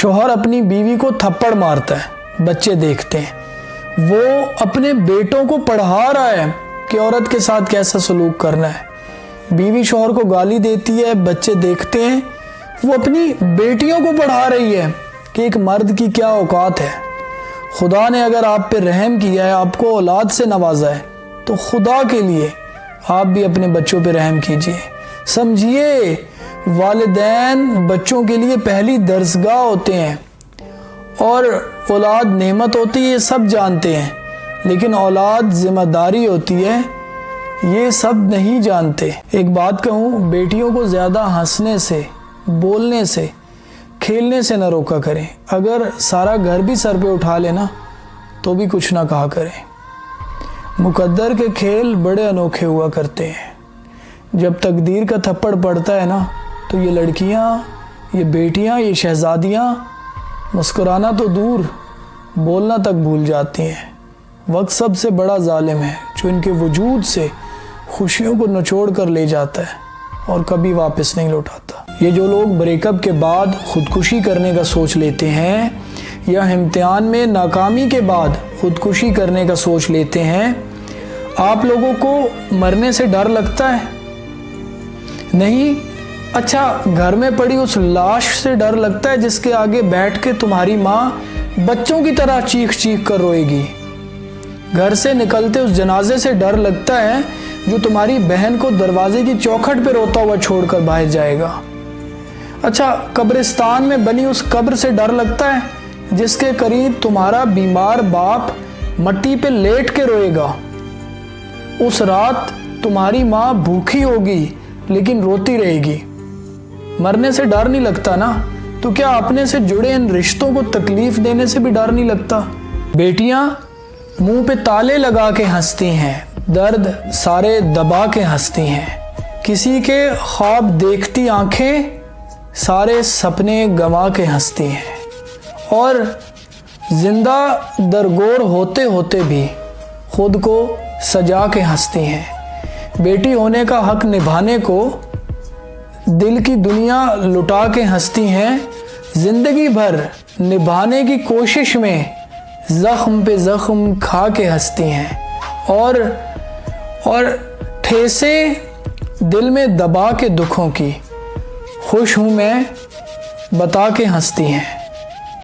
शौहर अपनी बीवी को थप्पड़ मारता है, बच्चे देखते हैं। वो अपने बेटों को पढ़ा रहा है कि औरत के साथ कैसा सलूक करना है। बीवी शौहर को गाली देती है, बच्चे देखते हैं। वो अपनी बेटियों को पढ़ा रही है कि एक मर्द की क्या औकात है। खुदा ने अगर आप पे रहम किया है, आपको औलाद से नवाजा है, तो खुदा के लिए आप भी अपने बच्चों पे रहम कीजिए। समझिए, वालिदैन बच्चों के लिए पहली दरसगाह होते हैं और औलाद नेमत होती है, ये सब जानते हैं, लेकिन औलाद जिम्मेदारी होती है, ये सब नहीं जानते। एक बात कहूँ, बेटियों को ज़्यादा हंसने से, बोलने से, खेलने से न रोका करें। अगर सारा घर भी सर पे उठा लेना तो भी कुछ ना कहा करें। मुकद्दर के खेल बड़े अनोखे हुआ करते हैं। जब तकदीर का थप्पड़ पड़ता है ना, तो ये लड़कियाँ, ये बेटियाँ, ये शहज़ादियाँ मुस्कुराना तो दूर, बोलना तक भूल जाती हैं। वक्त सबसे बड़ा जालिम है जो इनके वजूद से खुशियों को निचोड़ कर ले जाता है और कभी वापस नहीं लौटाता। ये जो लोग ब्रेकअप के बाद खुदकुशी करने का सोच लेते हैं या इम्तिहान में नाकामी के बाद खुदकुशी करने का सोच लेते हैं, आप लोगों को मरने से डर लगता है? नहीं? अच्छा, घर में पड़ी उस लाश से डर लगता है जिसके आगे बैठ के तुम्हारी माँ बच्चों की तरह चीख चीख कर रोएगी? घर से निकलते उस जनाजे से डर लगता है जो तुम्हारी बहन को दरवाजे की चौखट पे रोता हुआ छोड़कर बाहर जाएगा? अच्छा, कब्रिस्तान में बनी उस कब्र से डर लगता है जिसके करीब तुम्हारा बीमार बाप मट्टी पे लेट के रोएगा? उस रात तुम्हारी माँ भूखी होगी लेकिन रोती रहेगी। मरने से डर नहीं लगता ना? तो क्या अपने से जुड़े इन रिश्तों को तकलीफ देने से भी डर नहीं लगता? बेटियां मुंह पे ताले लगा के हंसती हैं, दर्द सारे दबा के हंसती हैं। किसी के ख्वाब देखती आंखें सारे सपने गंवा के हंसती हैं और जिंदा दरगोर होते होते भी खुद को सजा के हंसती हैं। बेटी होने का हक निभाने को दिल की दुनिया लुटा के हंसती हैं। जिंदगी भर निभाने की कोशिश में जख्म पे जख्म खा के हंसती हैं और ठेसे दिल में दबा के दुखों की खुश हूँ मैं बता के हंसती हैं।